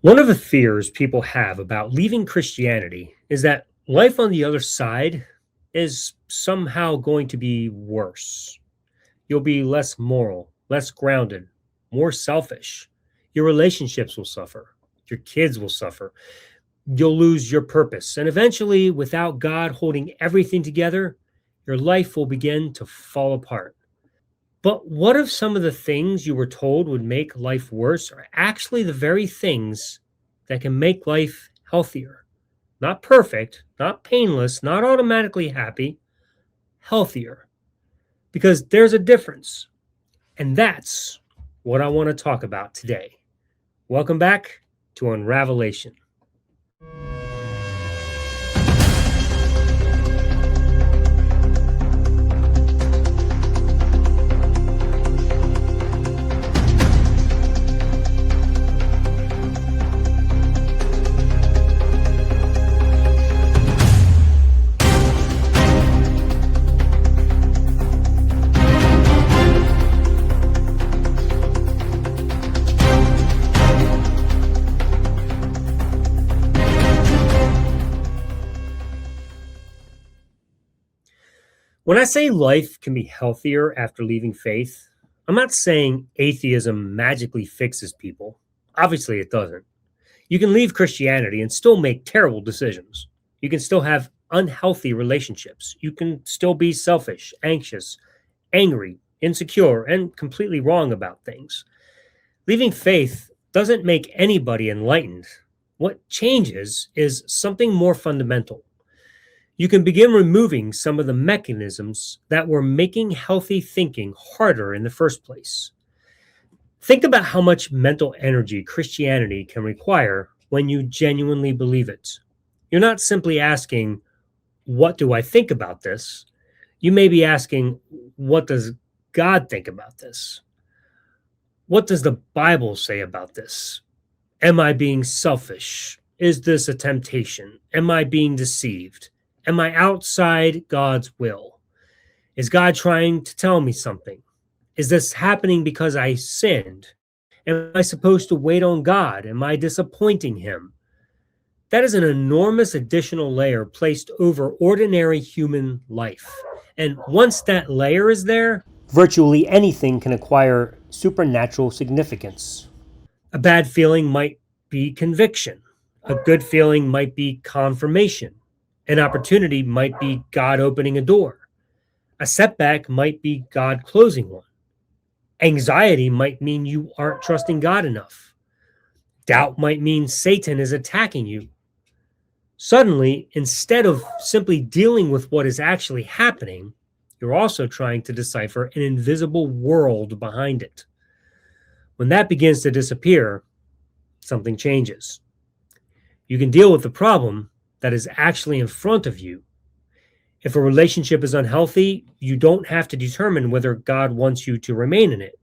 One of the fears people have about leaving Christianity is that life on the other side is somehow going to be worse. You'll be less moral, less grounded, more selfish. Your relationships will suffer. Your kids will suffer. You'll lose your purpose. And eventually, without God holding everything together, your life will begin to fall apart. But what if some of the things you were told would make life worse are actually the very things that can make life healthier? Not perfect, not painless, not automatically happy, healthier. Because there's a difference. And that's what I want to talk about today. Welcome back to Unravelation. When I say life can be healthier after leaving faith, I'm not saying atheism magically fixes people. Obviously, it doesn't. You can leave Christianity and still make terrible decisions. You can still have unhealthy relationships. You can still be selfish, anxious, angry, insecure, and completely wrong about things. Leaving faith doesn't make anybody enlightened. What changes is something more fundamental. You can begin removing some of the mechanisms that were making healthy thinking harder in the first place. Think about how much mental energy Christianity can require when you genuinely believe it. You're not simply asking, "What do I think about this?" You may be asking, "What does God think about this? What does the Bible say about this? Am I being selfish? Is this a temptation? Am I being deceived? Am I outside God's will? Is God trying to tell me something? Is this happening because I sinned? Am I supposed to wait on God? Am I disappointing Him?" That is an enormous additional layer placed over ordinary human life. And once that layer is there, virtually anything can acquire supernatural significance. A bad feeling might be conviction. A good feeling might be confirmation. An opportunity might be God opening a door. A setback might be God closing one. Anxiety might mean you aren't trusting God enough. Doubt might mean Satan is attacking you. Suddenly, instead of simply dealing with what is actually happening, you're also trying to decipher an invisible world behind it. When that begins to disappear, something changes. You can deal with the problem that is actually in front of you. If a relationship is unhealthy, you don't have to determine whether God wants you to remain in it.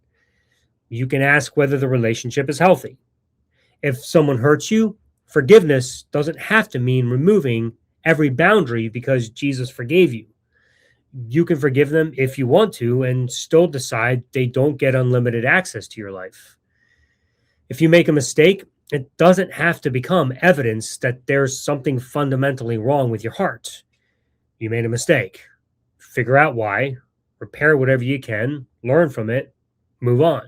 You can ask whether the relationship is healthy. If someone hurts you, forgiveness doesn't have to mean removing every boundary because Jesus forgave you. You can forgive them if you want to and still decide they don't get unlimited access to your life. If you make a mistake, it doesn't have to become evidence that there's something fundamentally wrong with your heart. You made a mistake. Figure out why, repair whatever you can, learn from it, move on.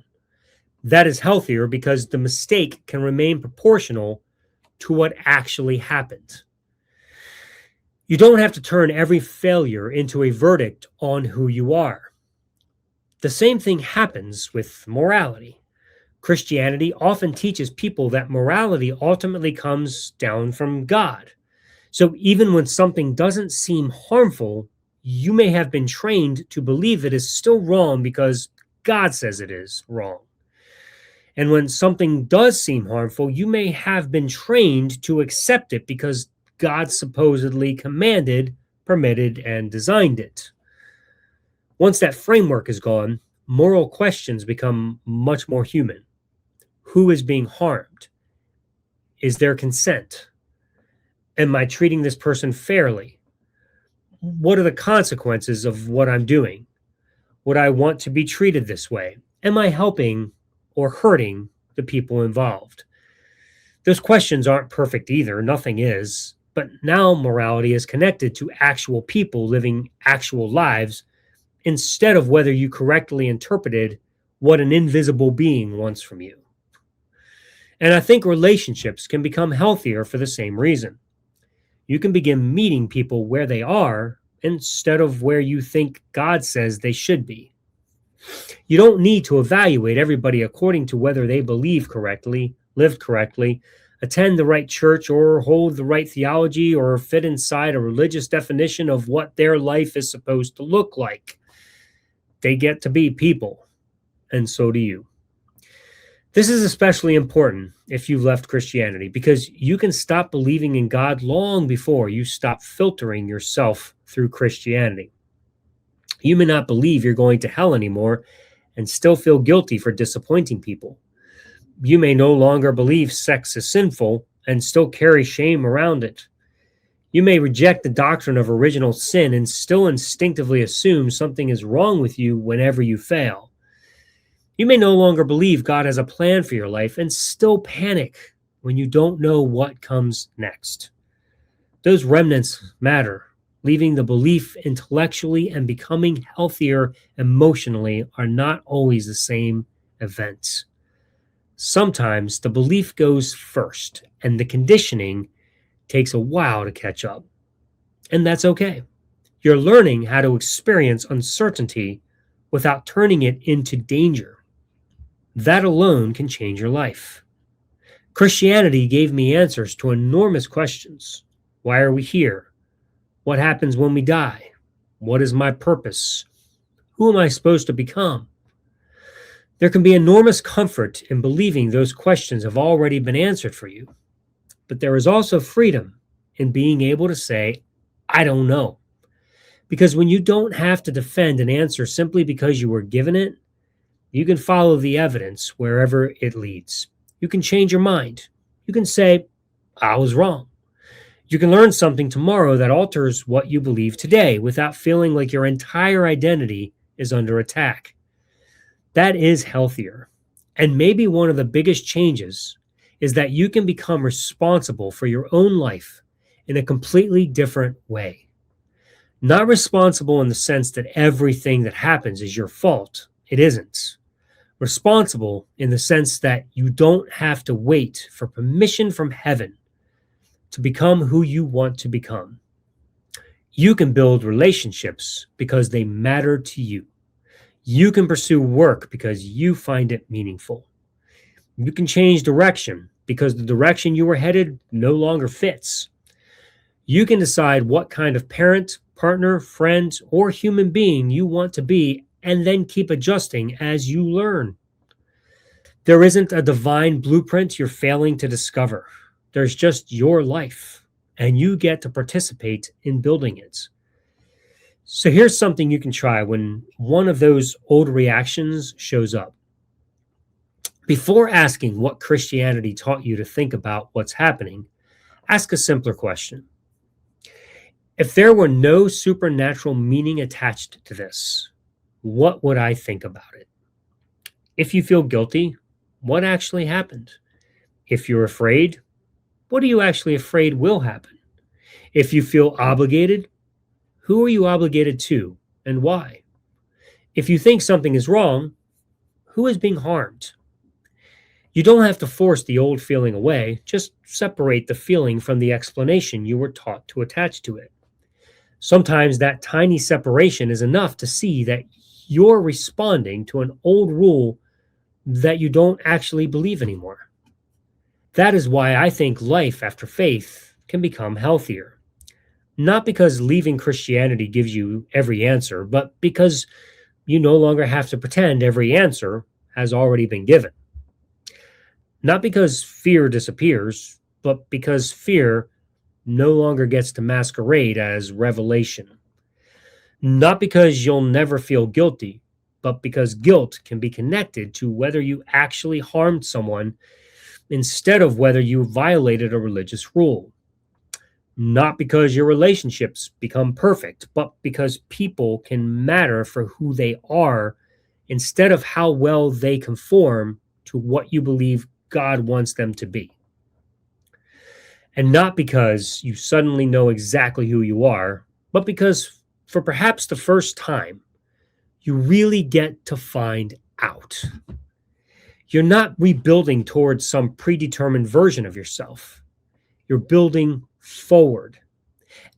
That is healthier because the mistake can remain proportional to what actually happened. You don't have to turn every failure into a verdict on who you are. The same thing happens with morality. Christianity often teaches people that morality ultimately comes down from God. So even when something doesn't seem harmful, you may have been trained to believe it is still wrong because God says it is wrong. And when something does seem harmful, you may have been trained to accept it because God supposedly commanded, permitted, and designed it. Once that framework is gone, moral questions become much more human. Who is being harmed? Is there consent? Am I treating this person fairly? What are the consequences of what I'm doing? Would I want to be treated this way? Am I helping or hurting the people involved? Those questions aren't perfect either, nothing is. But now morality is connected to actual people living actual lives instead of whether you correctly interpreted what an invisible being wants from you. And I think relationships can become healthier for the same reason. You can begin meeting people where they are instead of where you think God says they should be. You don't need to evaluate everybody according to whether they believe correctly, lived correctly, attend the right church, or hold the right theology, or fit inside a religious definition of what their life is supposed to look like. They get to be people, and so do you. This is especially important if you've left Christianity because you can stop believing in God long before you stop filtering yourself through Christianity. You may not believe you're going to hell anymore and still feel guilty for disappointing people. You may no longer believe sex is sinful and still carry shame around it. You may reject the doctrine of original sin and still instinctively assume something is wrong with you whenever you fail. You may no longer believe God has a plan for your life and still panic when you don't know what comes next. Those remnants matter. Leaving the belief intellectually and becoming healthier emotionally are not always the same events. Sometimes the belief goes first and the conditioning takes a while to catch up. And that's okay. You're learning how to experience uncertainty without turning it into danger. That alone can change your life. Christianity gave me answers to enormous questions. Why are we here? What happens when we die? What is my purpose? Who am I supposed to become? There can be enormous comfort in believing those questions have already been answered for you. But there is also freedom in being able to say, I don't know. Because when you don't have to defend an answer simply because you were given it, you can follow the evidence wherever it leads. You can change your mind. You can say, I was wrong. You can learn something tomorrow that alters what you believe today without feeling like your entire identity is under attack. That is healthier. And maybe one of the biggest changes is that you can become responsible for your own life in a completely different way. Not responsible in the sense that everything that happens is your fault. It isn't. Responsible in the sense that you don't have to wait for permission from heaven to become who you want to become. You can build relationships because they matter to you. You can pursue work because you find it meaningful. You can change direction because the direction you were headed no longer fits. You can decide what kind of parent, partner, friend, or human being you want to be and then keep adjusting as you learn. There isn't a divine blueprint you're failing to discover. There's just your life, and you get to participate in building it. So here's something you can try when one of those old reactions shows up. Before asking what Christianity taught you to think about what's happening, ask a simpler question. If there were no supernatural meaning attached to this, what would I think about it? If you feel guilty, what actually happened? If you're afraid, what are you actually afraid will happen? If you feel obligated, who are you obligated to and why? If you think something is wrong, who is being harmed? You don't have to force the old feeling away, just separate the feeling from the explanation you were taught to attach to it. Sometimes that tiny separation is enough to see that you're responding to an old rule that you don't actually believe anymore. That is why I think life after faith can become healthier. Not because leaving Christianity gives you every answer, but because you no longer have to pretend every answer has already been given. Not because fear disappears, but because fear no longer gets to masquerade as revelation. Not because you'll never feel guilty, but because guilt can be connected to whether you actually harmed someone instead of whether you violated a religious rule. Not because your relationships become perfect, but because people can matter for who they are instead of how well they conform to what you believe God wants them to be. And not because you suddenly know exactly who you are, but because for perhaps the first time, you really get to find out. You're not rebuilding towards some predetermined version of yourself. You're building forward.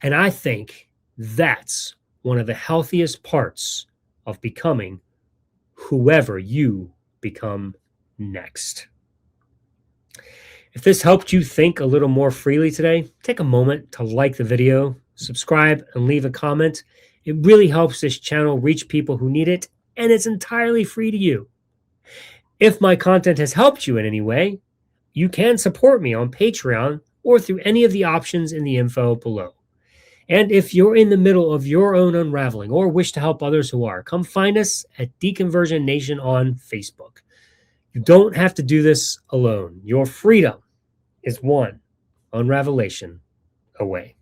And I think that's one of the healthiest parts of becoming whoever you become next. If this helped you think a little more freely today, take a moment to like the video, subscribe, and leave a comment. It really helps this channel reach people who need it, and it's entirely free to you. If my content has helped you in any way, you can support me on Patreon or through any of the options in the info below. And if you're in the middle of your own unraveling or wish to help others who are, come find us at Deconversion Nation on Facebook. You don't have to do this alone. Your freedom is one Unravelation away.